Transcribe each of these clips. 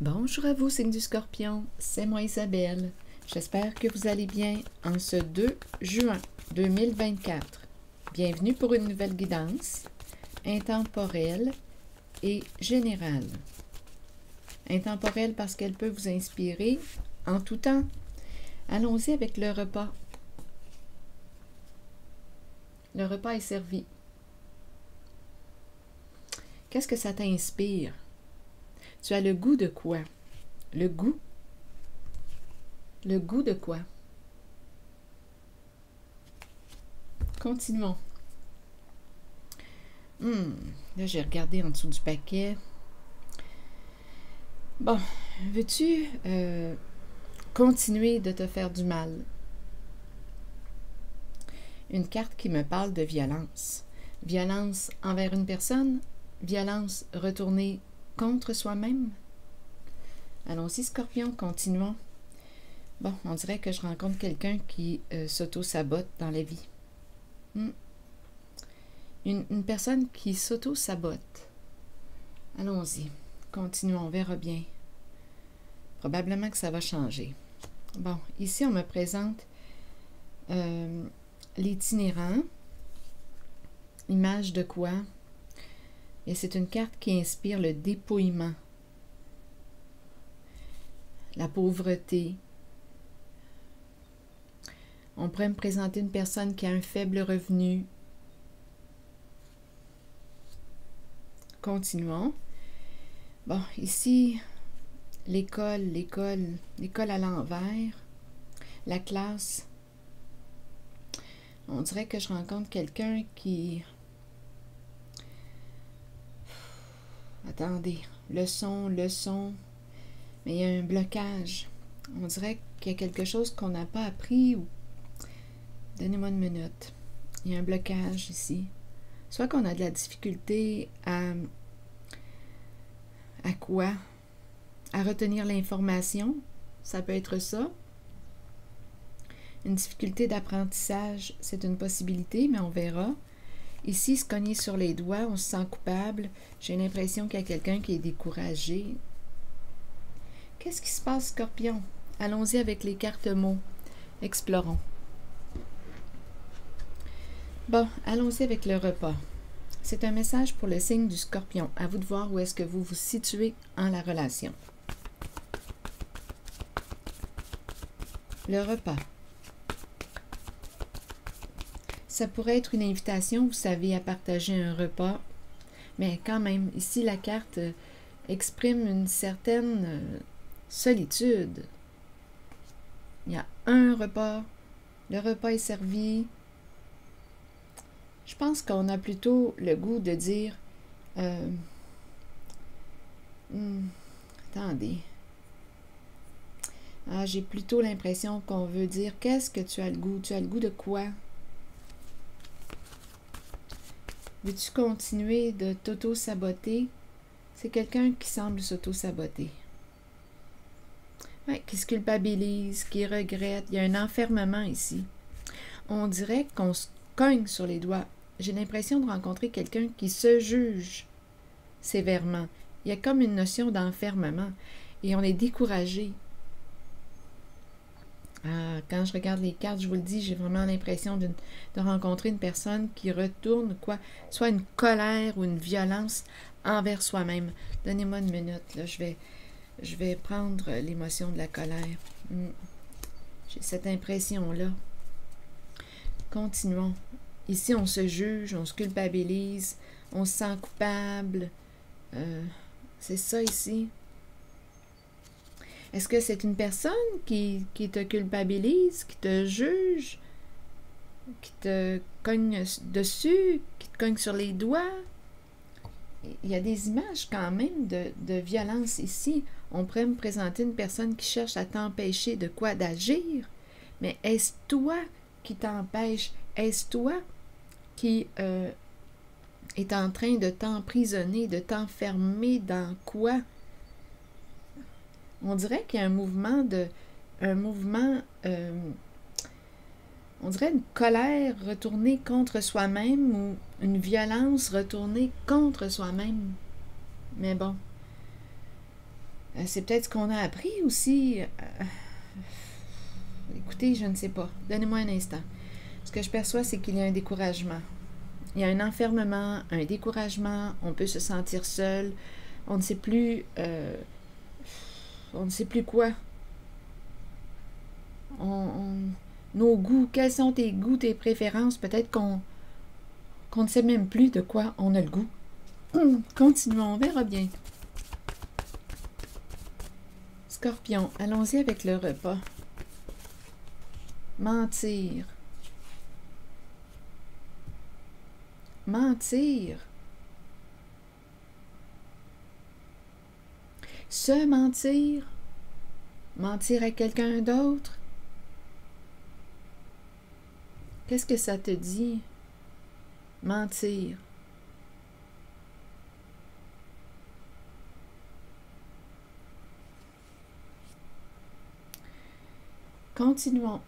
Bonjour à vous, signe du Scorpion, c'est moi Isabelle. J'espère que vous allez bien en ce 2 juin 2024. Bienvenue pour une nouvelle guidance intemporelle et générale. Intemporelle parce qu'elle peut vous inspirer en tout temps. Allons-y avec le repas. Le repas est servi. Qu'est-ce que ça t'inspire? Tu as le goût de quoi? Le goût? Le goût de quoi? Continuons. Là, j'ai regardé en dessous du paquet. Bon, veux-tu continuer de te faire du mal? Une carte qui me parle de violence. Violence envers une personne, violence retournée contre soi-même. Allons-y, Scorpion, continuons. Bon, on dirait que je rencontre quelqu'un qui s'auto-sabote dans la vie. Une personne qui s'auto-sabote. Allons-y, continuons, on verra bien. Probablement que ça va changer. Bon, ici, on me présente l'itinérant. Image de quoi? Et c'est une carte qui inspire le dépouillement, la pauvreté. On pourrait me présenter une personne qui a un faible revenu. Continuons. Bon, ici, l'école à l'envers, la classe. On dirait que je rencontre quelqu'un qui... Attendez, le son, mais il y a un blocage. On dirait qu'il y a quelque chose qu'on n'a pas appris. Donnez-moi une minute. Il y a un blocage ici. Soit qu'on a de la difficulté à quoi? À retenir l'information. Ça peut être ça. Une difficulté d'apprentissage, c'est une possibilité, mais on verra. Ici, se cogner sur les doigts, on se sent coupable. J'ai l'impression qu'il y a quelqu'un qui est découragé. Qu'est-ce qui se passe, Scorpion? Allons-y avec les cartes mots. Explorons. Bon, allons-y avec le repas. C'est un message pour le signe du Scorpion. À vous de voir où est-ce que vous vous situez en la relation. Le repas. Ça pourrait être une invitation, vous savez, à partager un repas. Mais quand même, ici, la carte exprime une certaine solitude. Il y a un repas. Le repas est servi. Je pense qu'on a plutôt le goût de dire... attendez. J'ai plutôt l'impression qu'on veut dire, qu'est-ce que tu as le goût? Tu as le goût de quoi? Veux-tu continuer de t'auto-saboter? C'est quelqu'un qui semble s'auto-saboter. Oui, qui se culpabilise, qui regrette. Il y a un enfermement ici. On dirait qu'on se cogne sur les doigts. J'ai l'impression de rencontrer quelqu'un qui se juge sévèrement. Il y a comme une notion d'enfermement. Et on est découragé. Quand je regarde les cartes, je vous le dis, j'ai vraiment l'impression de rencontrer une personne qui retourne quoi? Soit une colère ou une violence envers soi-même. Donnez-moi une minute, là, je vais prendre l'émotion de la colère. J'ai cette impression-là. Continuons. Ici, on se juge, on se culpabilise, on se sent coupable. C'est ça ici. Est-ce que c'est une personne qui te culpabilise, qui te juge, qui te cogne dessus, qui te cogne sur les doigts? Il y a des images quand même de violence ici. On pourrait me présenter une personne qui cherche à t'empêcher de quoi? D'agir. Mais est-ce toi qui t'empêche? Est-ce toi qui est en train de t'emprisonner, de t'enfermer dans quoi? On dirait qu'il y a on dirait une colère retournée contre soi-même ou une violence retournée contre soi-même. Mais bon, C'est peut-être ce qu'on a appris aussi. Écoutez, je ne sais pas. Donnez-moi un instant. Ce que je perçois, c'est qu'il y a un découragement. Il y a un enfermement, un découragement. On peut se sentir seul. On ne sait plus... on ne sait plus quoi. Nos goûts, quels sont tes goûts, tes préférences? Peut-être qu'on ne sait même plus de quoi on a le goût. Continuons, on verra bien. Scorpion, allons-y avec le repas. Mentir. Mentir. Se mentir. Mentir à quelqu'un d'autre. Qu'est-ce que ça te dit? Mentir. Continuons.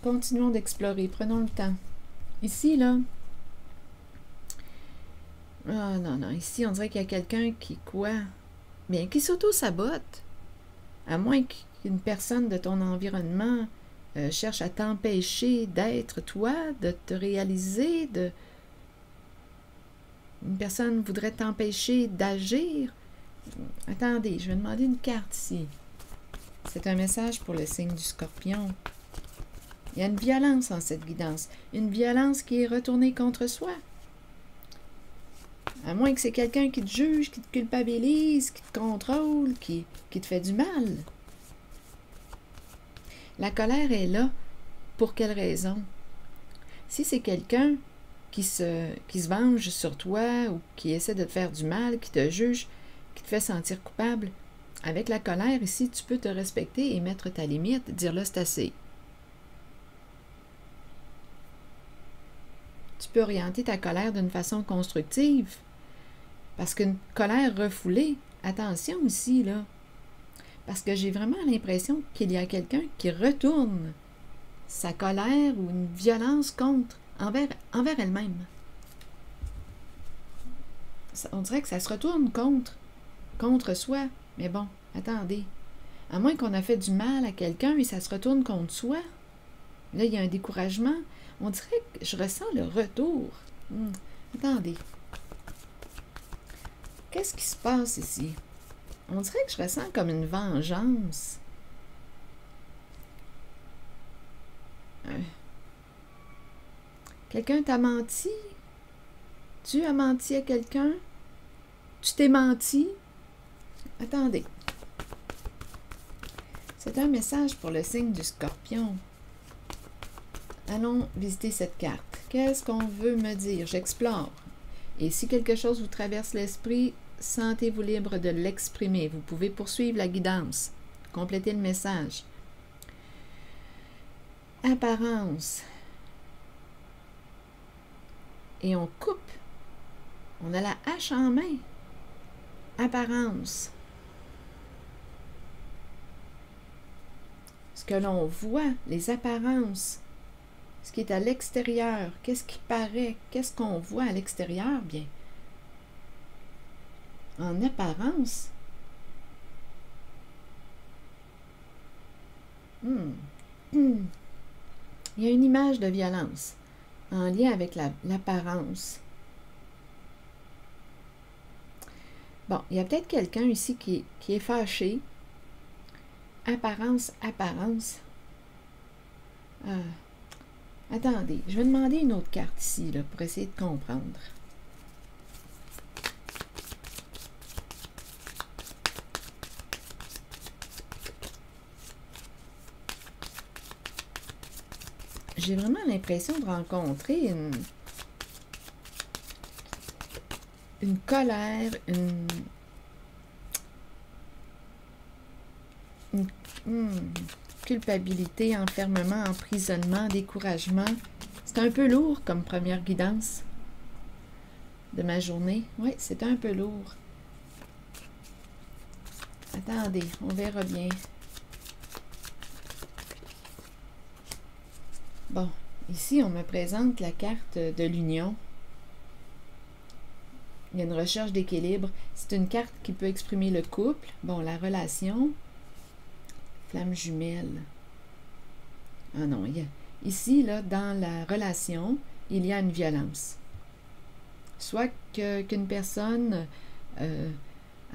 Continuons d'explorer. Prenons le temps. Ici, là... Ah non, non. Ici, on dirait qu'il y a quelqu'un qui, quoi? Bien, qui s'auto-sabote. À moins qu'une personne de ton environnement cherche à t'empêcher d'être toi, de te réaliser, Une personne voudrait t'empêcher d'agir. Attendez, je vais demander une carte ici. C'est un message pour le signe du Scorpion. Il y a une violence en cette guidance. Une violence qui est retournée contre soi. À moins que c'est quelqu'un qui te juge, qui te culpabilise, qui te contrôle, qui te fait du mal. La colère est là. Pour quelle raison? Si c'est quelqu'un qui se venge sur toi ou qui essaie de te faire du mal, qui te juge, qui te fait sentir coupable, avec la colère, ici, tu peux te respecter et mettre ta limite, dire là, c'est assez. Tu peux orienter ta colère d'une façon constructive. Parce qu'une colère refoulée, attention ici, là. Parce que j'ai vraiment l'impression qu'il y a quelqu'un qui retourne sa colère ou une violence envers elle-même. On dirait que ça se retourne contre soi. Mais bon, attendez. À moins qu'on a fait du mal à quelqu'un et ça se retourne contre soi. Là, il y a un découragement. On dirait que je ressens le retour. Attendez. Qu'est-ce qui se passe ici? On dirait que je ressens comme une vengeance. Quelqu'un t'a menti? Tu as menti à quelqu'un? Tu t'es menti? Attendez. C'est un message pour le signe du Scorpion. Allons visiter cette carte. Qu'est-ce qu'on veut me dire? J'explore. Et si quelque chose vous traverse l'esprit, sentez-vous libre de l'exprimer. Vous pouvez poursuivre la guidance. Compléter le message. Apparence. Et on coupe. On a la hache en main. Apparence. Ce que l'on voit, les apparences. Ce qui est à l'extérieur. Qu'est-ce qui paraît? Qu'est-ce qu'on voit à l'extérieur? Bien. En apparence. Il y a une image de violence en lien avec l'apparence. Bon, il y a peut-être quelqu'un ici qui est fâché. Apparence. Attendez, je vais demander une autre carte ici là, pour essayer de comprendre. J'ai vraiment l'impression de rencontrer une colère, une culpabilité, enfermement, emprisonnement, découragement. C'est un peu lourd comme première guidance de ma journée. Oui, c'est un peu lourd. Attendez, on verra bien. Bon, ici, on me présente la carte de l'union. Il y a une recherche d'équilibre. C'est une carte qui peut exprimer le couple, bon, la relation, flamme jumelle. Ah non, ici, là, dans la relation, il y a une violence. Soit qu'une personne,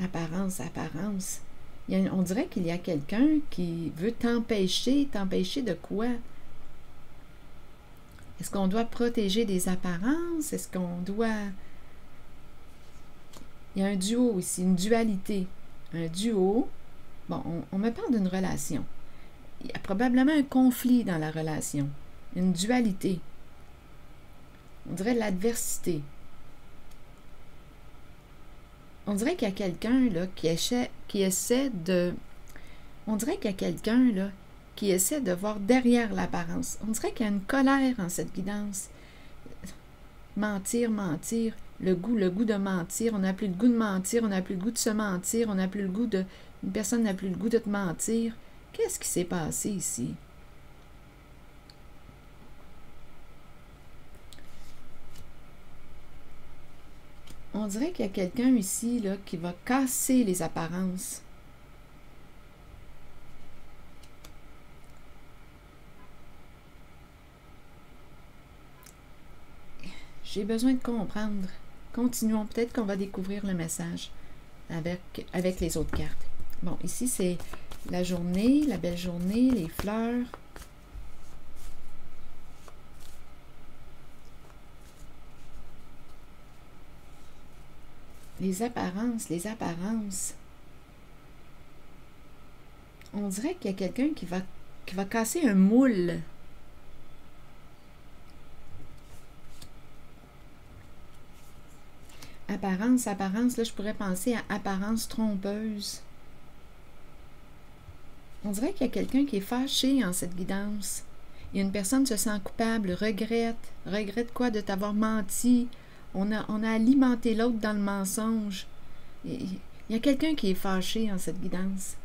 apparence, on dirait qu'il y a quelqu'un qui veut t'empêcher de quoi? Est-ce qu'on doit protéger des apparences? Est-ce qu'on doit... Il y a un duo ici, une dualité. Un duo. Bon, on me parle d'une relation. Il y a probablement un conflit dans la relation. Une dualité. On dirait de l'adversité. On dirait qu'il y a quelqu'un là qui essaie de... On dirait qu'il y a quelqu'un là qui essaie de voir derrière l'apparence. On dirait qu'il y a une colère en cette guidance. Mentir, le goût de mentir. On n'a plus le goût de mentir, on n'a plus le goût de se mentir, on n'a plus le goût de... Une personne n'a plus le goût de te mentir. Qu'est-ce qui s'est passé ici? On dirait qu'il y a quelqu'un ici là, qui va casser les apparences. J'ai besoin de comprendre. Continuons. Peut-être qu'on va découvrir le message avec les autres cartes. Bon, ici, c'est la journée, la belle journée, les fleurs. Les apparences, les apparences. On dirait qu'il y a quelqu'un qui va casser un moule. Apparence, là, je pourrais penser à apparence trompeuse. On dirait qu'il y a quelqu'un qui est fâché en cette guidance. Et une personne se sent coupable, regrette quoi de t'avoir menti. On a alimenté l'autre dans le mensonge. Il y a quelqu'un qui est fâché en cette guidance.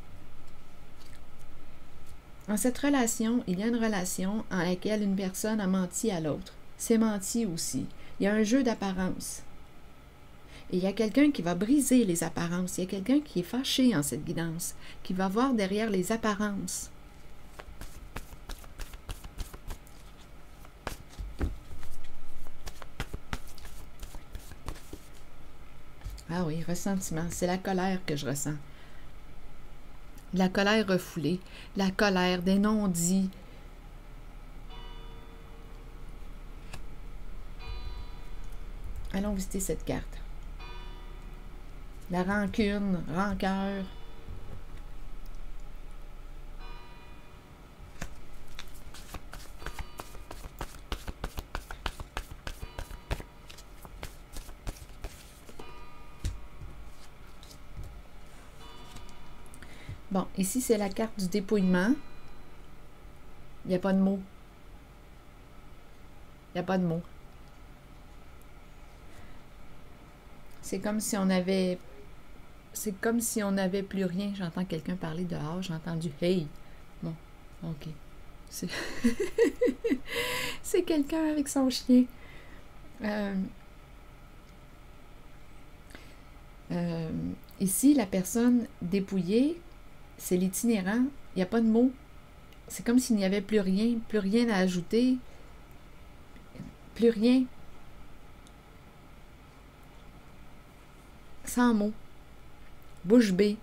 En cette relation, il y a une relation en laquelle une personne a menti à l'autre. C'est menti aussi. Il y a un jeu d'apparence. Et il y a quelqu'un qui va briser les apparences. Il y a quelqu'un qui est fâché en cette guidance, qui va voir derrière les apparences. Ah oui, ressentiment, c'est la colère que je ressens. La colère refoulée, la colère des non-dits. Allons visiter cette carte. La rancune, rancœur. Bon, ici, c'est la carte du dépouillement. Il n'y a pas de mots. Il n'y a pas de mots. C'est comme si on avait... C'est comme si on n'avait plus rien. J'entends quelqu'un parler dehors. J'ai entendu « Hey ». Bon, ok. C'est c'est quelqu'un avec son chien. Ici, la personne dépouillée, c'est l'itinérant. Il n'y a pas de mots. C'est comme s'il n'y avait plus rien à ajouter. Plus rien. Sans mots. Bouche bée.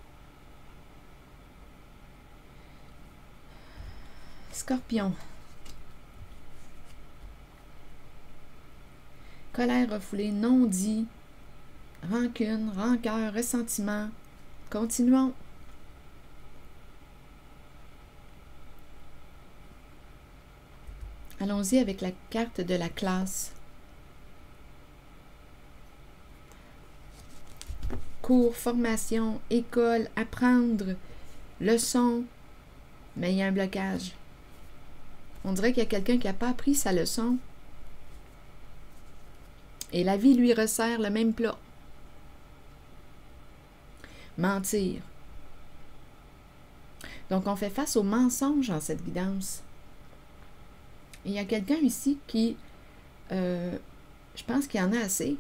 Scorpion. Colère refoulée, non-dit, rancune, rancœur, ressentiment. Continuons. Allons-y avec la carte de la classe. Cours, formation, école, apprendre, leçon, mais il y a un blocage. On dirait qu'il y a quelqu'un qui n'a pas appris sa leçon. Et la vie lui resserre le même plat. Mentir. Donc, on fait face au mensonge en cette guidance. Et il y a quelqu'un ici qui, je pense qu'il en a assez,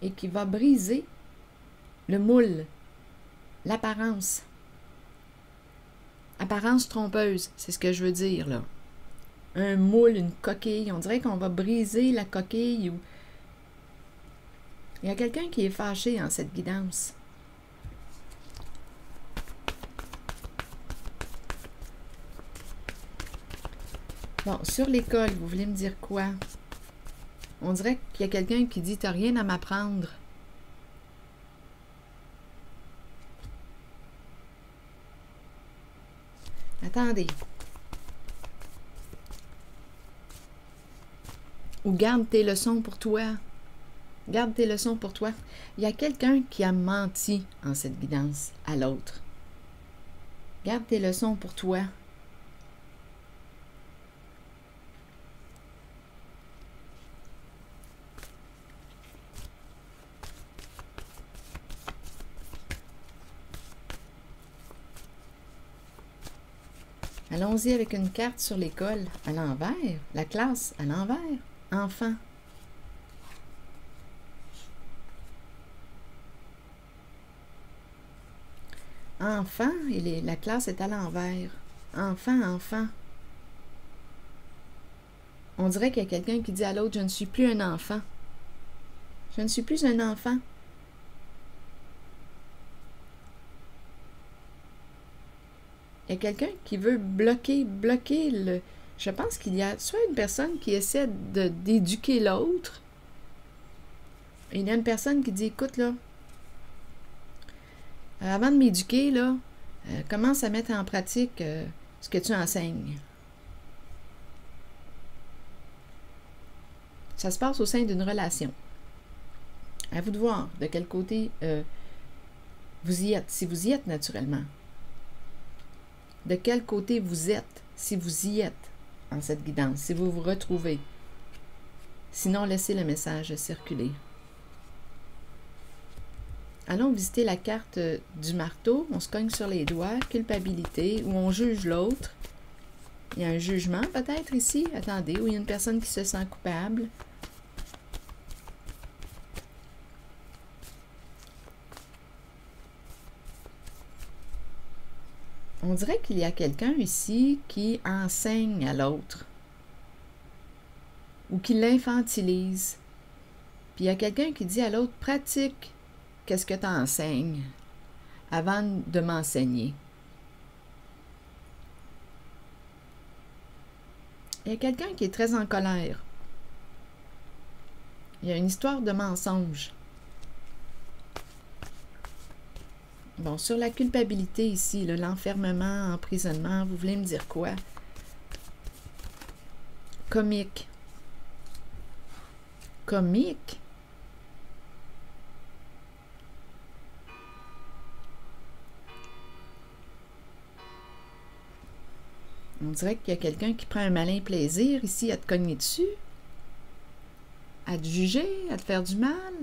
et qui va briser le moule, l'apparence. Apparence trompeuse, c'est ce que je veux dire, là. Un moule, une coquille, on dirait qu'on va briser la coquille. Ou... Il y a quelqu'un qui est fâché en cette guidance. Bon, sur l'école, vous voulez me dire quoi? On dirait qu'il y a quelqu'un qui dit « T'as rien à m'apprendre ». Attendez. Ou garde tes leçons pour toi. Garde tes leçons pour toi. Il y a quelqu'un qui a menti en cette guidance à l'autre. Garde tes leçons pour toi. Allons-y avec une carte sur l'école à l'envers, la classe à l'envers, enfant. Enfant, la classe est à l'envers. Enfant, enfant. On dirait qu'il y a quelqu'un qui dit à l'autre, je ne suis plus un enfant. Je ne suis plus un enfant. Il y a quelqu'un qui veut bloquer le... Je pense qu'il y a soit une personne qui essaie d'éduquer l'autre. Il y a une personne qui dit, écoute, là, avant de m'éduquer, là, commence à mettre en pratique ce que tu enseignes. Ça se passe au sein d'une relation. À vous de voir de quel côté vous y êtes, si vous y êtes naturellement. De quel côté vous êtes, si vous y êtes en cette guidance, si vous vous retrouvez. Sinon, laissez le message circuler. Allons visiter la carte du marteau. On se cogne sur les doigts, culpabilité, où on juge l'autre. Il y a un jugement peut-être ici. Attendez, où il y a une personne qui se sent coupable. On dirait qu'il y a quelqu'un ici qui enseigne à l'autre ou qui l'infantilise. Puis il y a quelqu'un qui dit à l'autre, pratique qu'est-ce que tu enseignes avant de m'enseigner. Il y a quelqu'un qui est très en colère. Il y a une histoire de mensonge. Bon, sur la culpabilité ici, l'enfermement, emprisonnement, vous voulez me dire quoi? Comique. Comique? On dirait qu'il y a quelqu'un qui prend un malin plaisir ici à te cogner dessus, à te juger, à te faire du mal.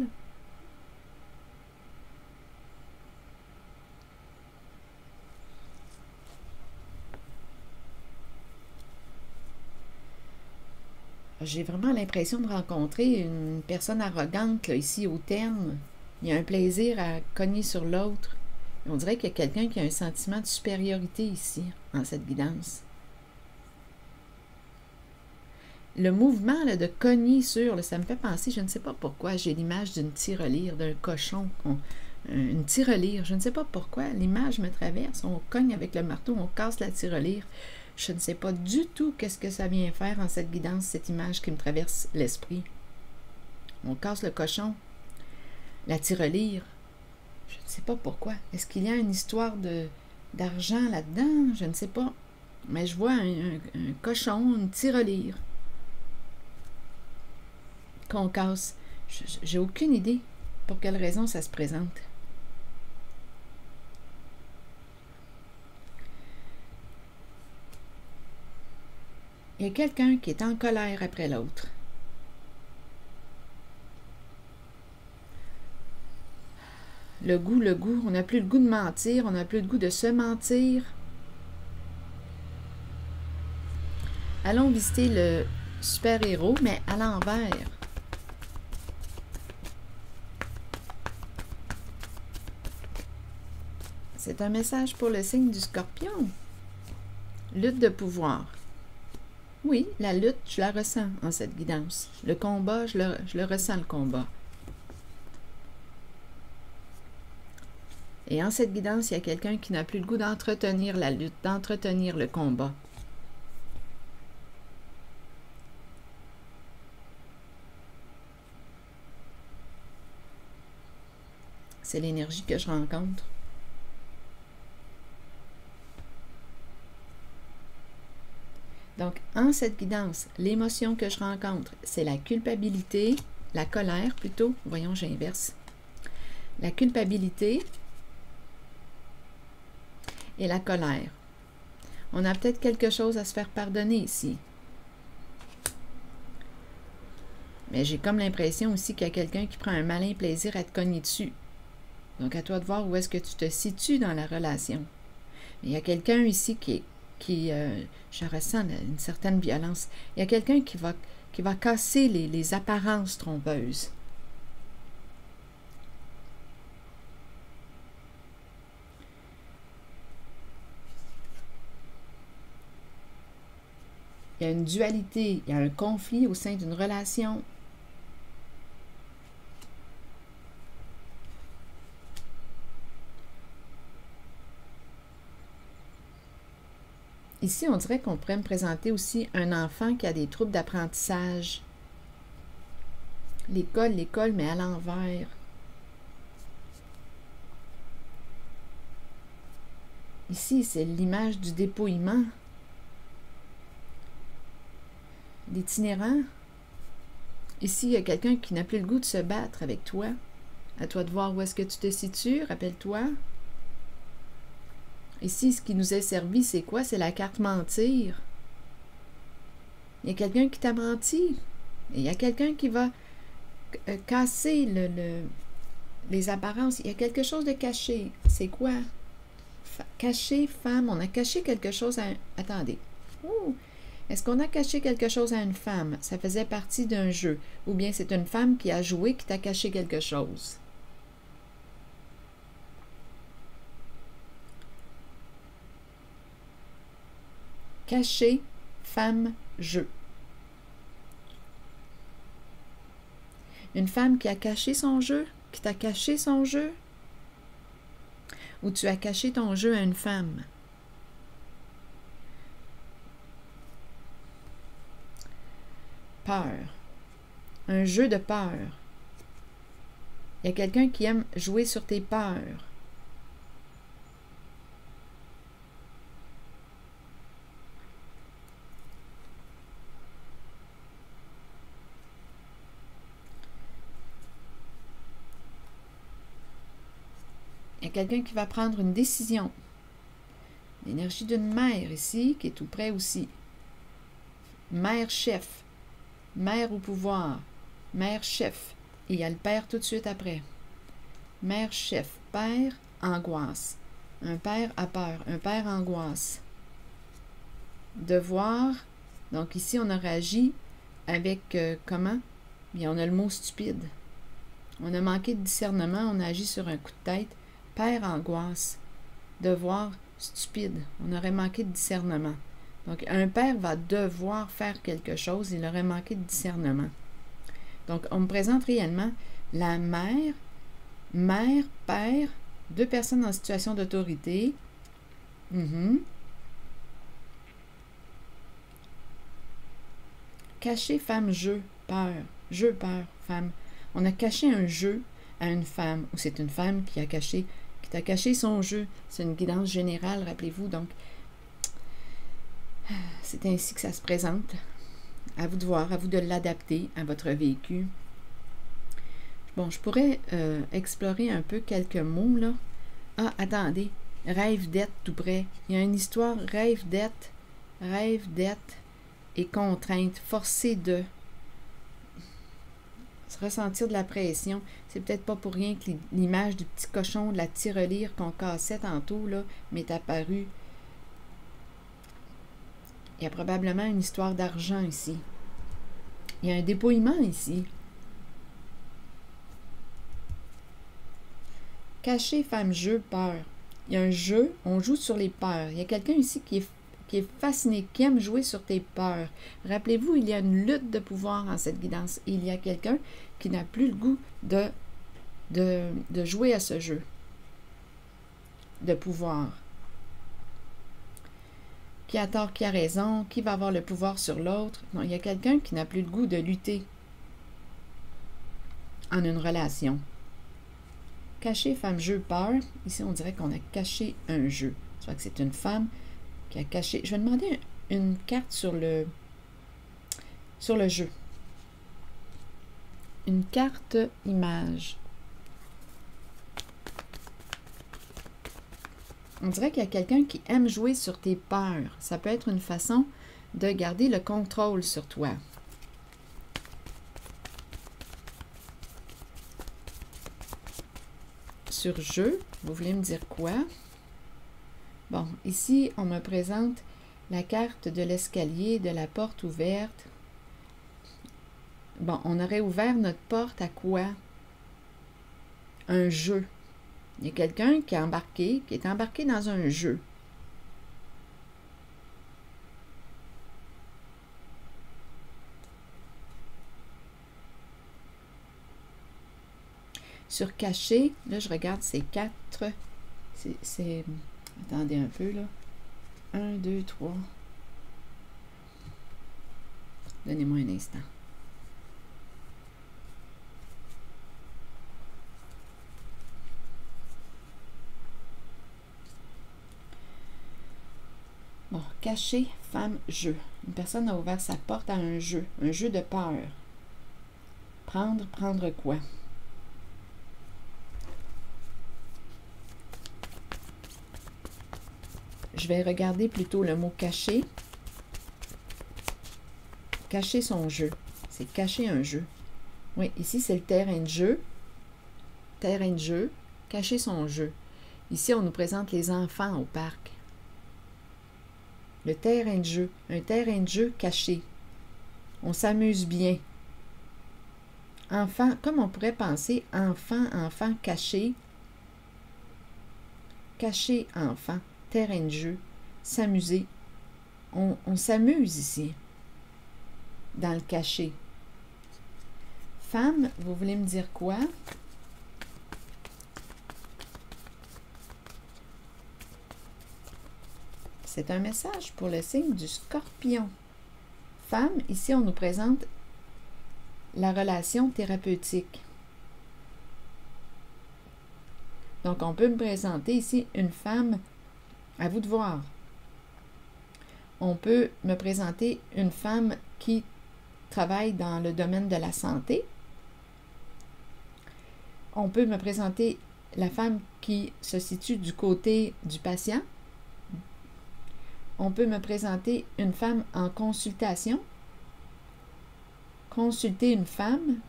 J'ai vraiment l'impression de rencontrer une personne arrogante là, ici au terme. Il y a un plaisir à cogner sur l'autre. On dirait qu'il y a quelqu'un qui a un sentiment de supériorité ici, en cette guidance. Le mouvement là, de cogner sur, là, ça me fait penser, je ne sais pas pourquoi, j'ai l'image d'une tirelire, d'un cochon, une tirelire, je ne sais pas pourquoi, l'image me traverse, on cogne avec le marteau, on casse la tirelire. Je ne sais pas du tout qu'est-ce que ça vient faire en cette guidance, cette image qui me traverse l'esprit. On casse le cochon, la tirelire. Je ne sais pas pourquoi. Est-ce qu'il y a une histoire d'argent là-dedans? Je ne sais pas. Mais je vois un cochon, une tirelire qu'on casse. J'ai aucune idée pour quelle raison ça se présente. Il y a quelqu'un qui est en colère après l'autre. Le goût, on n'a plus le goût de mentir, on n'a plus le goût de se mentir. Allons visiter le super-héros, mais à l'envers. C'est un message pour le signe du Scorpion. Lutte de pouvoir. Oui, la lutte, je la ressens en cette guidance. Le combat, je le ressens, le combat. Et en cette guidance, il y a quelqu'un qui n'a plus le goût d'entretenir la lutte, d'entretenir le combat. C'est l'énergie que je rencontre. Donc, en cette guidance, l'émotion que je rencontre, c'est la culpabilité, la colère plutôt. Voyons, j'inverse. La culpabilité et la colère. On a peut-être quelque chose à se faire pardonner ici. Mais j'ai comme l'impression aussi qu'il y a quelqu'un qui prend un malin plaisir à te cogner dessus. Donc, à toi de voir où est-ce que tu te situes dans la relation. Il y a quelqu'un ici qui je ressens une certaine violence. Il y a quelqu'un qui va casser les apparences trompeuses. Il y a une dualité, il y a un conflit au sein d'une relation. Ici, on dirait qu'on pourrait me présenter aussi un enfant qui a des troubles d'apprentissage. L'école, mais à l'envers. Ici, c'est l'image du dépouillement. L'itinérant. Ici, il y a quelqu'un qui n'a plus le goût de se battre avec toi. À toi de voir où est-ce que tu te situes, rappelle-toi. Ici, ce qui nous est servi, c'est quoi? C'est la carte mentir. Il y a quelqu'un qui t'a menti. Et il y a quelqu'un qui va casser les apparences. Il y a quelque chose de caché. C'est quoi? Caché, femme. On a caché quelque chose à... Attendez. Est-ce qu'on a caché quelque chose à une femme? Ça faisait partie d'un jeu. Ou bien c'est une femme qui a joué qui t'a caché quelque chose? Caché, femme, jeu. Une femme qui a caché son jeu, qui t'a caché son jeu, ou tu as caché ton jeu à une femme. Peur. Un jeu de peur. Il y a quelqu'un qui aime jouer sur tes peurs. Il y a quelqu'un qui va prendre une décision. L'énergie d'une mère ici, qui est tout près aussi. Mère-chef. Mère au pouvoir. Mère-chef. Et il y a le père tout de suite après. Mère-chef. Père, angoisse. Un père a peur. Un père angoisse. Devoir. Donc ici, on a réagi avec comment? Bien, on a le mot stupide. On a manqué de discernement. On a agi sur un coup de tête. Père, angoisse. Devoir, stupide. On aurait manqué de discernement. Donc, un père va devoir faire quelque chose. Il aurait manqué de discernement. Donc, on me présente réellement la mère, père, deux personnes en situation d'autorité. Cacher, femme, jeu, peur. Jeu, peur, femme. On a caché un jeu à une femme. Ou c'est une femme qui t'a caché son jeu. C'est une guidance générale, rappelez-vous. Donc, c'est ainsi que ça se présente. À vous de voir, à vous de l'adapter à votre vécu. Bon, je pourrais explorer un peu quelques mots, là. Ah, attendez. Rêve d'être tout près. Il y a une histoire, rêve d'être et contrainte, forcée de se ressentir de la pression. C'est peut-être pas pour rien que l'image du petit cochon de la tirelire qu'on cassait tantôt, là, m'est apparue. Il y a probablement une histoire d'argent ici. Il y a un dépouillement ici. Caché, femme, jeu, peur. il y a un jeu, on joue sur les peurs. Il y a quelqu'un ici qui est fasciné, qui aime jouer sur tes peurs. Rappelez-vous, il y a une lutte de pouvoir en cette guidance. Il y a quelqu'un qui n'a plus le goût de jouer à ce jeu de pouvoir. Qui a tort, qui a raison, qui va avoir le pouvoir sur l'autre. Non, il y a quelqu'un qui n'a plus le goût de lutter en une relation. Cacher, femme, jeu, peur. Ici, on dirait qu'on a caché un jeu. Soit que c'est une femme qui a caché. Je vais demander une carte sur le jeu. Une carte image. On dirait qu'il y a quelqu'un qui aime jouer sur tes peurs. Ça peut être une façon de garder le contrôle sur toi. Sur jeu, vous voulez me dire quoi? Bon, ici, on me présente la carte de l'escalier, de la porte ouverte. Bon, on aurait ouvert notre porte à quoi? Un jeu. Il y a quelqu'un qui est embarqué dans un jeu. Sur caché, là, je regarde ces quatre. C'est attendez un peu, là. 1, 2, 3. Donnez-moi un instant. Bon, caché, femme, jeu. Une personne a ouvert sa porte à un jeu de peur. Prendre quoi? Je vais regarder plutôt le mot cacher. Cacher son jeu. C'est cacher un jeu. Oui, ici, c'est le terrain de jeu. Terrain de jeu. Cacher son jeu. Ici, on nous présente les enfants au parc. Le terrain de jeu. Un terrain de jeu caché. On s'amuse bien. Enfant, comme on pourrait penser, enfant caché. Caché, enfant. Terrain de jeu. S'amuser. On s'amuse ici. Dans le caché. Femme, vous voulez me dire quoi? C'est un message pour le signe du Scorpion. Femme, ici, on nous présente la relation thérapeutique. Donc, on peut me présenter ici une femme, à vous de voir. On peut me présenter une femme qui travaille dans le domaine de la santé. On peut me présenter la femme qui se situe du côté du patient. On peut me présenter une femme en consultation. Consulter une femme.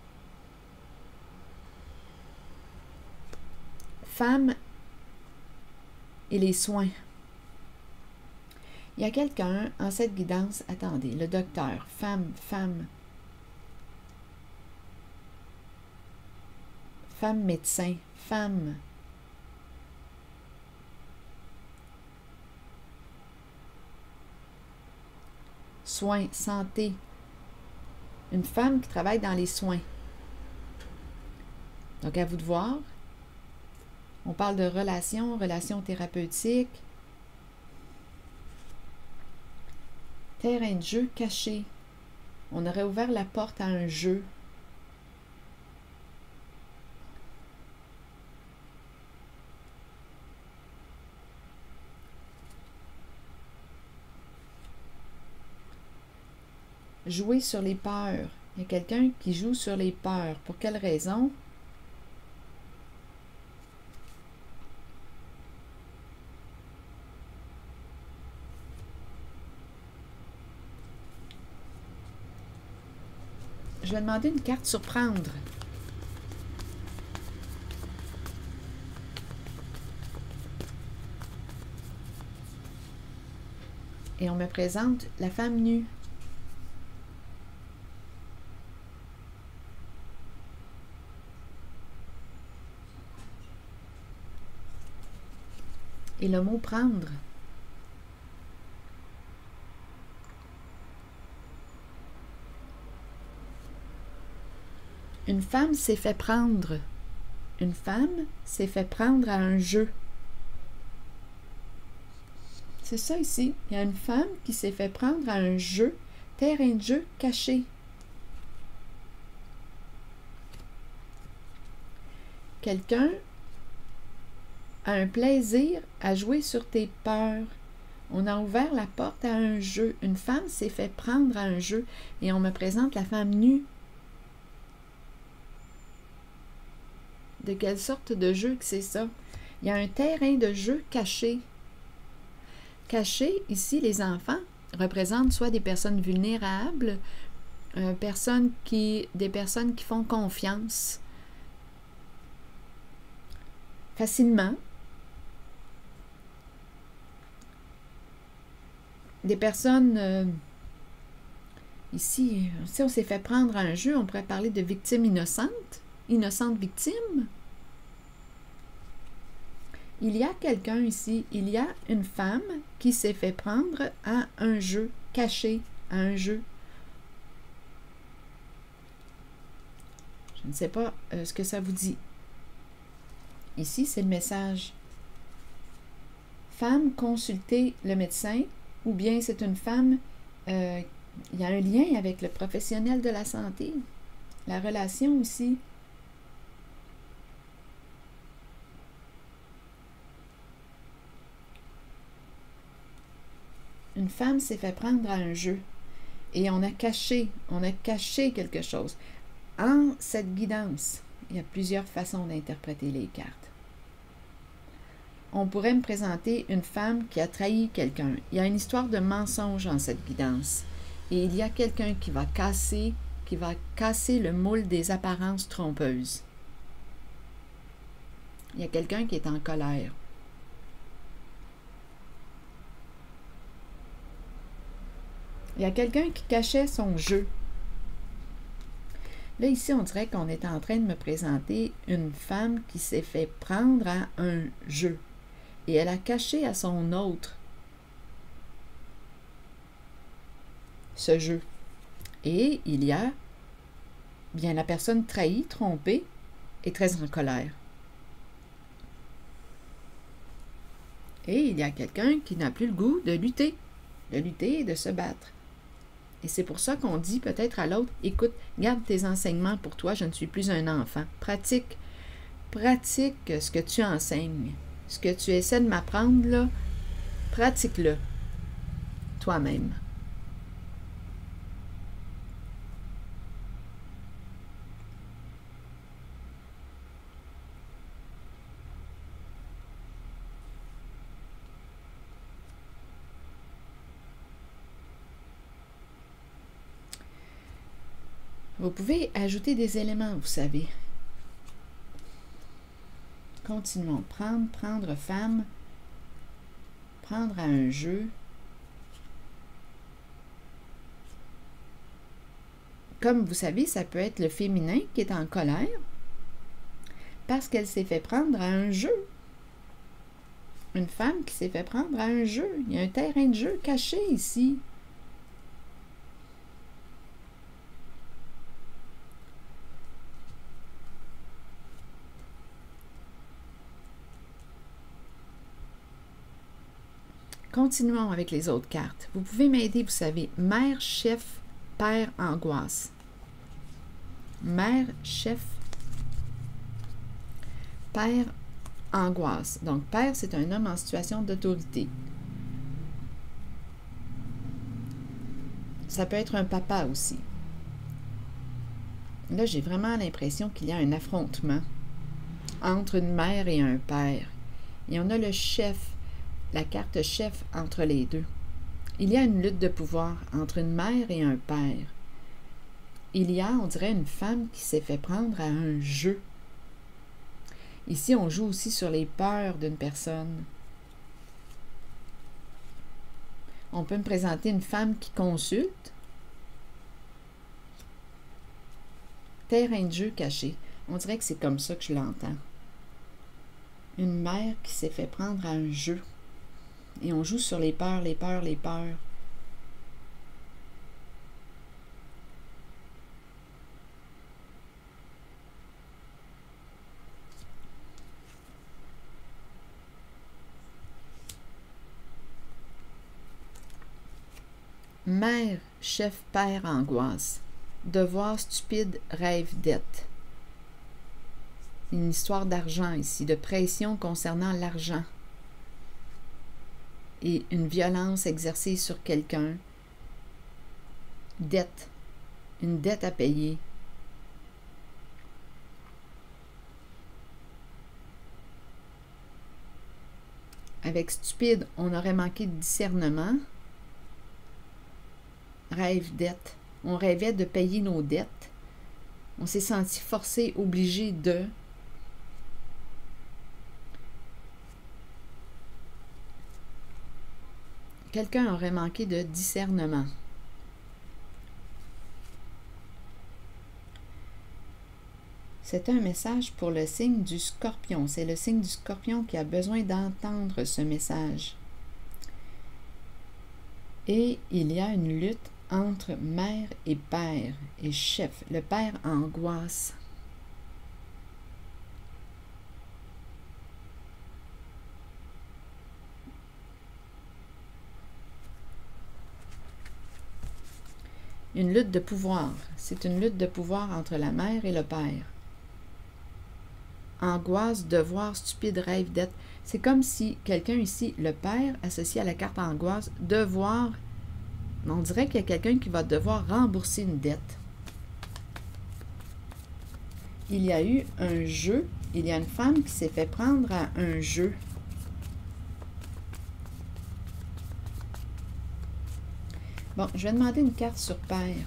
Femme et les soins. Il y a quelqu'un en cette guidance, attendez, le docteur, femme, médecin, femme. Soins, santé. Une femme qui travaille dans les soins. Donc, à vous de voir. On parle de relations thérapeutiques. Terrain de jeu caché. On aurait ouvert la porte à un jeu. Jouer sur les peurs. Il y a quelqu'un qui joue sur les peurs. Pour quelle raison? Je vais demander une carte surprendre. Et on me présente la femme nue. et le mot prendre. Une femme s'est fait prendre. Une femme s'est fait prendre à un jeu. C'est ça ici. Il y a une femme qui s'est fait prendre à un jeu, terrain de jeu caché. Quelqu'un a un plaisir à jouer sur tes peurs. On a ouvert la porte à un jeu. Une femme s'est fait prendre à un jeu et on me présente la femme nue. De quelle sorte de jeu que c'est ça? Il y a un terrain de jeu caché. Caché, ici, les enfants représentent soit des personnes vulnérables, des personnes qui font confiance facilement, des personnes, ici, si on s'est fait prendre à un jeu, on pourrait parler de victimes innocentes victimes. Il y a quelqu'un ici, il y a une femme qui s'est fait prendre à un jeu caché, à un jeu. Je ne sais pas ce que ça vous dit. Ici, c'est le message. Femme, consultez le médecin, ou bien c'est une femme, il y a un lien avec le professionnel de la santé. La relation ici. Une femme s'est fait prendre à un jeu et on a caché quelque chose. En cette guidance, il y a plusieurs façons d'interpréter les cartes. On pourrait me présenter une femme qui a trahi quelqu'un. Il y a une histoire de mensonge en cette guidance. Et il y a quelqu'un qui va casser le moule des apparences trompeuses. Il y a quelqu'un qui est en colère. Il y a quelqu'un qui cachait son jeu. Là, ici, on dirait qu'on est en train de me présenter une femme qui s'est fait prendre à un jeu. Et elle a caché à son autre ce jeu. Et il y a bien la personne trahie, trompée, est très en colère. Et il y a quelqu'un qui n'a plus le goût de lutter et de se battre. Et c'est pour ça qu'on dit peut-être à l'autre, écoute, garde tes enseignements pour toi, je ne suis plus un enfant. Pratique ce que tu enseignes. Ce que tu essaies de m'apprendre, là, pratique-le toi-même. Vous pouvez ajouter des éléments, vous savez. Continuons. Prendre femme, prendre à un jeu. Comme vous savez, ça peut être le féminin qui est en colère parce qu'elle s'est fait prendre à un jeu. Une femme qui s'est fait prendre à un jeu. Il y a un terrain de jeu caché ici. Continuons avec les autres cartes. Vous pouvez m'aider, vous savez, mère, chef, père, angoisse. Mère, chef, père, angoisse. Donc, père, c'est un homme en situation d'autorité. Ça peut être un papa aussi. Là, j'ai vraiment l'impression qu'il y a un affrontement entre une mère et un père. Et on a le chef, la carte chef entre les deux. Il y a une lutte de pouvoir entre une mère et un père. Il y a, on dirait, une femme qui s'est fait prendre à un jeu. Ici, on joue aussi sur les peurs d'une personne. On peut me présenter une femme qui consulte. Terrain de jeu caché. On dirait que c'est comme ça que je l'entends. Une mère qui s'est fait prendre à un jeu. Et on joue sur les peurs, les peurs, les peurs. Mère, chef, père, angoisse. Devoir stupide, rêve, dette. Une histoire d'argent ici, de pression concernant l'argent. Et une violence exercée sur quelqu'un. Dette. Une dette à payer. Avec stupide, on aurait manqué de discernement. Rêve, dette. On rêvait de payer nos dettes. On s'est senti forcé, obligé de. Quelqu'un aurait manqué de discernement. C'est un message pour le signe du Scorpion. C'est le signe du Scorpion qui a besoin d'entendre ce message. Et il y a une lutte entre mère et père et chef. Le père angoisse. Une lutte de pouvoir. C'est une lutte de pouvoir entre la mère et le père. Angoisse, devoir, stupide, rêve, dette. C'est comme si quelqu'un ici, le père, associé à la carte angoisse, devoir, on dirait qu'il y a quelqu'un qui va devoir rembourser une dette. Il y a eu un jeu, il y a une femme qui s'est fait prendre à un jeu. Bon, je vais demander une carte sur père.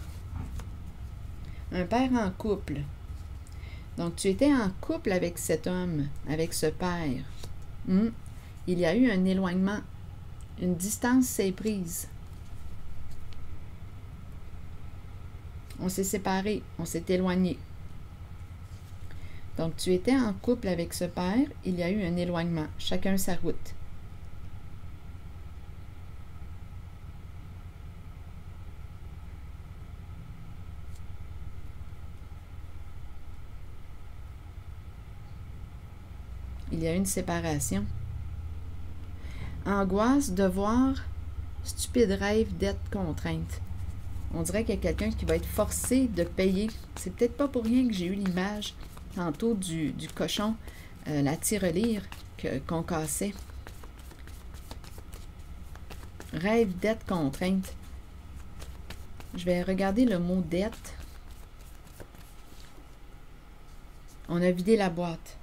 Un père en couple. Donc, tu étais en couple avec cet homme, avec ce père. Il y a eu un éloignement. Une distance s'est prise. On s'est séparés, on s'est éloignés. Donc, tu étais en couple avec ce père, il y a eu un éloignement. Chacun sa route. Il y a une séparation. Angoisse, devoir, stupide rêve, dette, contrainte. On dirait qu'il y a quelqu'un qui va être forcé de payer. C'est peut-être pas pour rien que j'ai eu l'image tantôt du cochon, la tirelire qu'on cassait. Rêve, dette, contrainte. Je vais regarder le mot dette. On a vidé la boîte.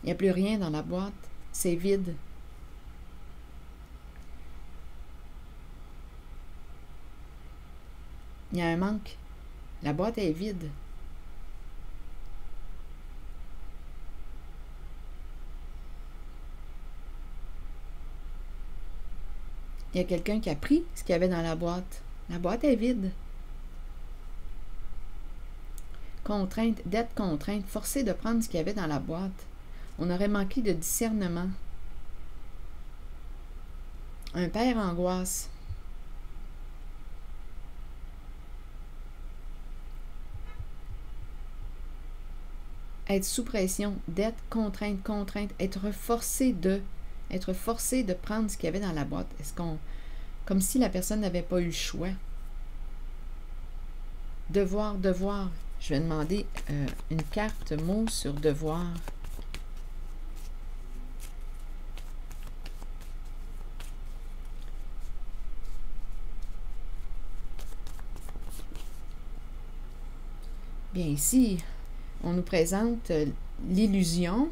Il n'y a plus rien dans la boîte. C'est vide. Il y a un manque. La boîte est vide. Il y a quelqu'un qui a pris ce qu'il y avait dans la boîte. La boîte est vide. Contrainte, dette, contrainte, forcé de prendre ce qu'il y avait dans la boîte. On aurait manqué de discernement. Un père angoisse. Être sous pression, dette, contrainte, contrainte, être forcé de prendre ce qu'il y avait dans la boîte. Est-ce qu'on, comme si la personne n'avait pas eu le choix. Devoir, devoir. Je vais demander une carte mot sur devoir. Bien, ici, on nous présente l'illusion.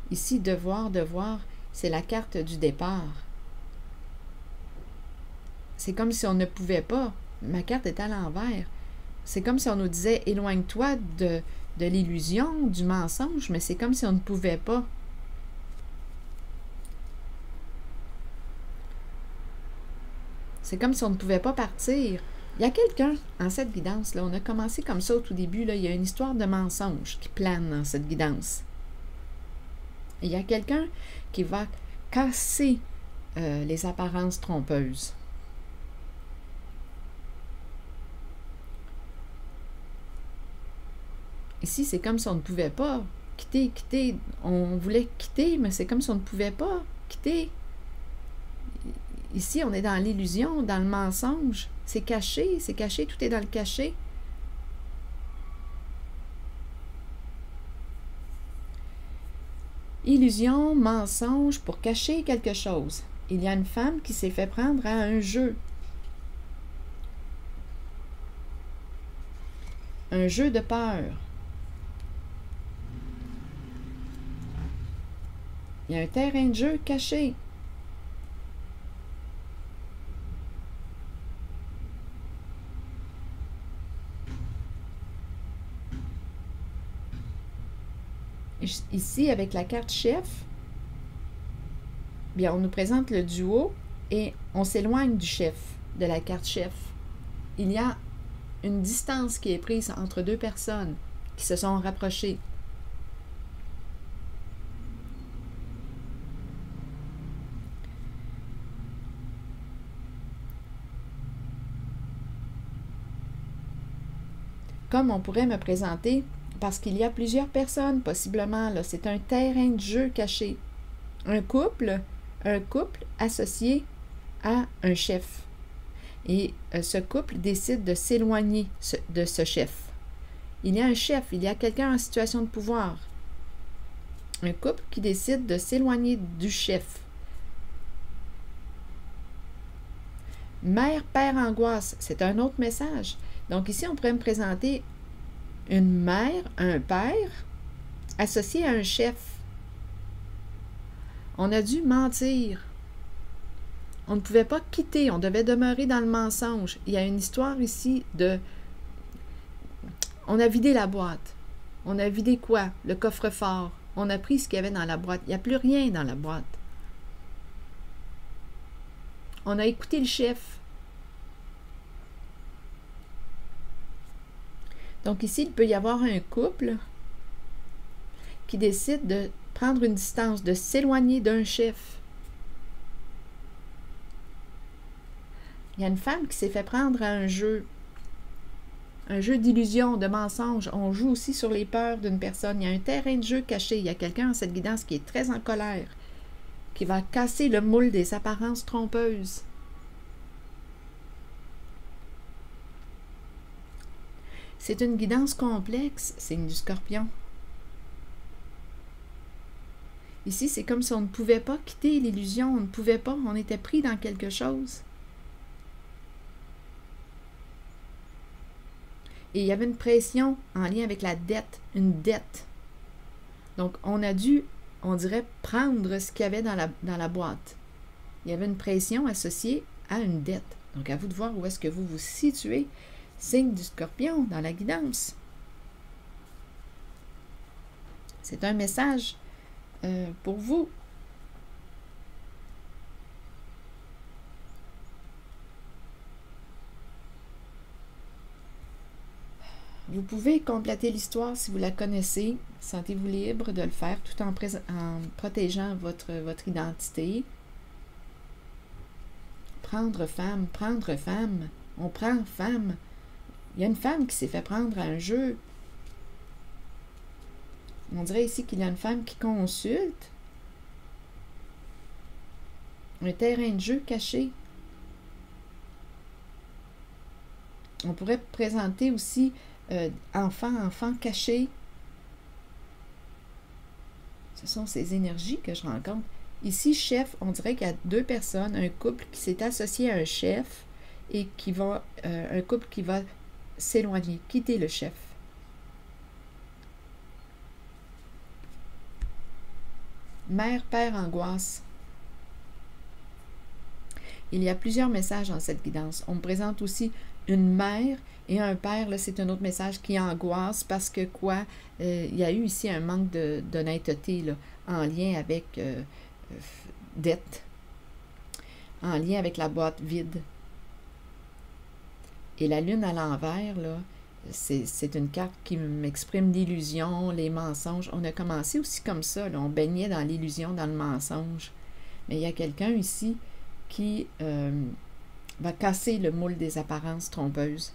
Ici, devoir, devoir, c'est la carte du départ. C'est comme si on ne pouvait pas. Ma carte est à l'envers. C'est comme si on nous disait, éloigne-toi de l'illusion, du mensonge, mais c'est comme si on ne pouvait pas. C'est comme si on ne pouvait pas partir. Il y a quelqu'un en cette guidance-là, on a commencé comme ça au tout début, là, il y a une histoire de mensonge qui plane dans cette guidance. Il y a quelqu'un qui va casser les apparences trompeuses. Ici, c'est comme si on ne pouvait pas quitter. On voulait quitter, mais c'est comme si on ne pouvait pas quitter. Ici, on est dans l'illusion, dans le mensonge. C'est caché, tout est dans le caché. Illusion, mensonge pour cacher quelque chose. Il y a une femme qui s'est fait prendre à un jeu. Un jeu de peur. Il y a un terrain de jeu caché. Ici, avec la carte chef, bien, on nous présente le duo et on s'éloigne du chef, de la carte chef. Il y a une distance qui est prise entre deux personnes qui se sont rapprochées. Comme on pourrait me présenter, parce qu'il y a plusieurs personnes, possiblement, là, c'est un terrain de jeu caché. Un couple associé à un chef. Et ce couple décide de s'éloigner de ce chef. Il y a un chef, il y a quelqu'un en situation de pouvoir. Un couple qui décide de s'éloigner du chef. Mère, père, angoisse, c'est un autre message. Donc ici, on pourrait me présenter une mère, un père, associé à un chef. On a dû mentir. On ne pouvait pas quitter, on devait demeurer dans le mensonge. Il y a une histoire ici de... On a vidé la boîte. On a vidé quoi? Le coffre-fort. On a pris ce qu'il y avait dans la boîte. Il n'y a plus rien dans la boîte. On a écouté le chef. Donc ici, il peut y avoir un couple qui décide de prendre une distance, de s'éloigner d'un chef. Il y a une femme qui s'est fait prendre à un jeu d'illusion, de mensonge. On joue aussi sur les peurs d'une personne. Il y a un terrain de jeu caché. Il y a quelqu'un en cette guidance qui est très en colère, qui va casser le moule des apparences trompeuses. C'est une guidance complexe, signe du Scorpion. Ici, c'est comme si on ne pouvait pas quitter l'illusion, on ne pouvait pas, on était pris dans quelque chose. Et il y avait une pression en lien avec la dette, une dette. Donc, on a dû, on dirait, prendre ce qu'il y avait dans la boîte. Il y avait une pression associée à une dette. Donc, à vous de voir où est-ce que vous vous situez, signe du Scorpion, dans la guidance. C'est un message pour vous. Vous pouvez compléter l'histoire si vous la connaissez. Sentez-vous libre de le faire tout en protégeant votre identité. Prendre femme. On prend femme. Il y a une femme qui s'est fait prendre à un jeu. On dirait ici qu'il y a une femme qui consulte. Un terrain de jeu caché. On pourrait présenter aussi enfant caché. Ce sont ces énergies que je rencontre. Ici, chef, on dirait qu'il y a deux personnes, un couple qui s'est associé à un chef et qui va, un couple qui va s'éloigner, quitter le chef. Mère, père, angoisse. Il y a plusieurs messages dans cette guidance. On me présente aussi une mère et un père. Là, c'est un autre message qui angoisse parce que quoi? Il y a eu ici un manque d'honnêteté là, en lien avec dette, en lien avec la boîte vide. Et la lune à l'envers, là, c'est une carte qui m'exprime l'illusion, les mensonges. On a commencé aussi comme ça, là, on baignait dans l'illusion, dans le mensonge. Mais il y a quelqu'un ici qui va casser le moule des apparences trompeuses.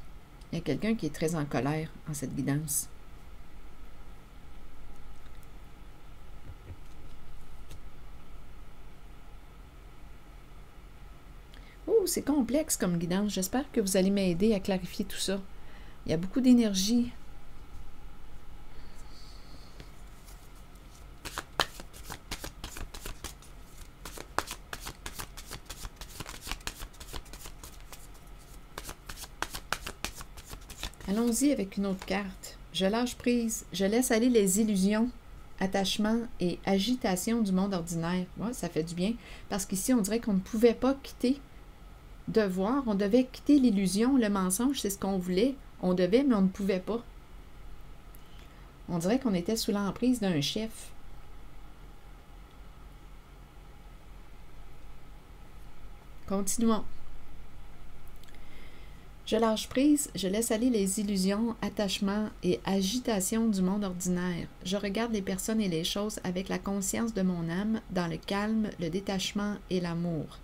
Il y a quelqu'un qui est très en colère en cette guidance. Oh, c'est complexe comme guidance. J'espère que vous allez m'aider à clarifier tout ça. Il y a beaucoup d'énergie. Allons-y avec une autre carte. Je lâche prise. Je laisse aller les illusions, attachements et agitation du monde ordinaire. Ouais, ça fait du bien. Parce qu'ici, on dirait qu'on ne pouvait pas quitter devoir. On devait quitter l'illusion, le mensonge, c'est ce qu'on voulait. On devait, mais on ne pouvait pas. On dirait qu'on était sous l'emprise d'un chef. Continuons. Je lâche prise, je laisse aller les illusions, attachements et agitation du monde ordinaire. Je regarde les personnes et les choses avec la conscience de mon âme, dans le calme, le détachement et l'amour.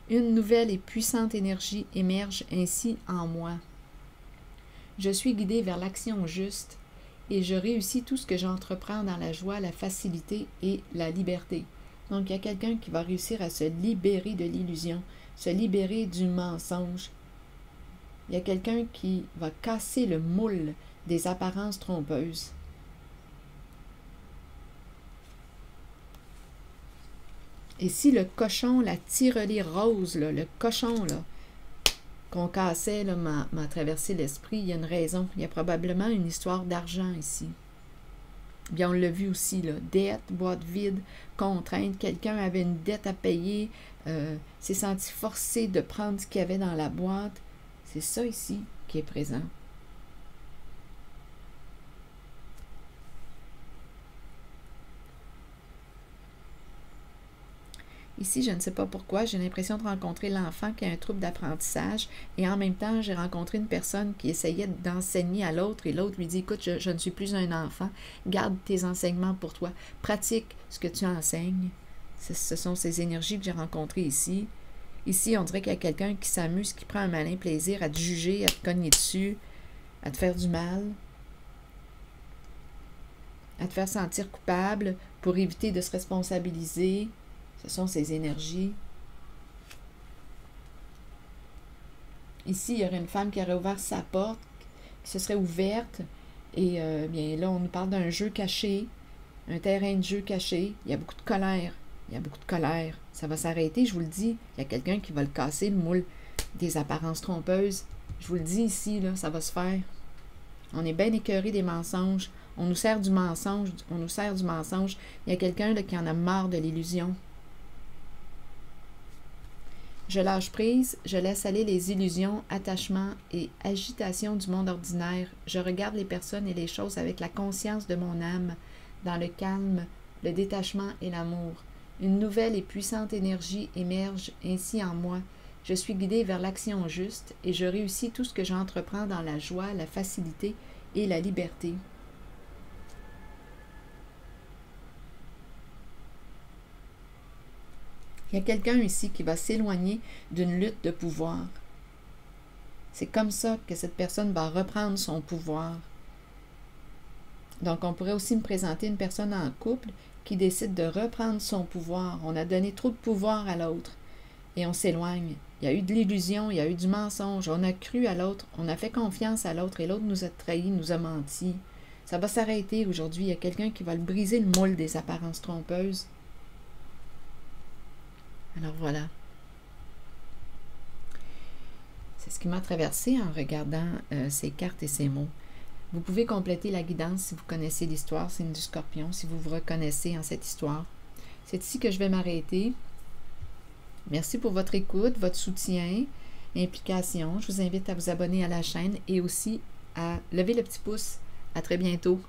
Une nouvelle et puissante énergie émerge ainsi en moi. Je suis guidée vers l'action juste et je réussis tout ce que j'entreprends dans la joie, la facilité et la liberté. Donc, il y a quelqu'un qui va réussir à se libérer de l'illusion, se libérer du mensonge. Il y a quelqu'un qui va casser le moule des apparences trompeuses. Et si le cochon, la tirelire rose, là, le cochon là, qu'on cassait m'a traversé l'esprit, il y a une raison. Il y a probablement une histoire d'argent ici. Bien, on l'a vu aussi, là, dette, boîte vide, contrainte. Quelqu'un avait une dette à payer, s'est senti forcé de prendre ce qu'il y avait dans la boîte. C'est ça ici qui est présent. Ici, je ne sais pas pourquoi, j'ai l'impression de rencontrer l'enfant qui a un trouble d'apprentissage et en même temps, j'ai rencontré une personne qui essayait d'enseigner à l'autre et l'autre lui dit « Écoute, je ne suis plus un enfant, garde tes enseignements pour toi, pratique ce que tu enseignes. » Ce sont ces énergies que j'ai rencontrées ici. Ici, on dirait qu'il y a quelqu'un qui s'amuse, qui prend un malin plaisir à te juger, à te cogner dessus, à te faire du mal, à te faire sentir coupable pour éviter de se responsabiliser. Ce sont ces énergies. Ici, il y aurait une femme qui aurait ouvert sa porte, qui se serait ouverte. Et bien là, on nous parle d'un jeu caché, un terrain de jeu caché. Il y a beaucoup de colère. Il y a beaucoup de colère. Ça va s'arrêter, je vous le dis. Il y a quelqu'un qui va le casser, le moule des apparences trompeuses. Je vous le dis ici, là, ça va se faire. On est bien écœuré des mensonges. On nous sert du mensonge. On nous sert du mensonge. Il y a quelqu'un qui en a marre de l'illusion. Je lâche prise, je laisse aller les illusions, attachements et agitation du monde ordinaire. Je regarde les personnes et les choses avec la conscience de mon âme, dans le calme, le détachement et l'amour. Une nouvelle et puissante énergie émerge ainsi en moi. Je suis guidée vers l'action juste et je réussis tout ce que j'entreprends dans la joie, la facilité et la liberté. Il y a quelqu'un ici qui va s'éloigner d'une lutte de pouvoir. C'est comme ça que cette personne va reprendre son pouvoir. Donc, on pourrait aussi me présenter une personne en couple qui décide de reprendre son pouvoir. On a donné trop de pouvoir à l'autre et on s'éloigne. Il y a eu de l'illusion, il y a eu du mensonge. On a cru à l'autre, on a fait confiance à l'autre et l'autre nous a trahis, nous a menti. Ça va s'arrêter aujourd'hui. Il y a quelqu'un qui va le briser, le moule des apparences trompeuses. Alors voilà. C'est ce qui m'a traversé en regardant ces cartes et ces mots. Vous pouvez compléter la guidance si vous connaissez l'histoire, signe du Scorpion, si vous vous reconnaissez en cette histoire. C'est ici que je vais m'arrêter. Merci pour votre écoute, votre soutien, implication. Je vous invite à vous abonner à la chaîne et aussi à lever le petit pouce. À très bientôt.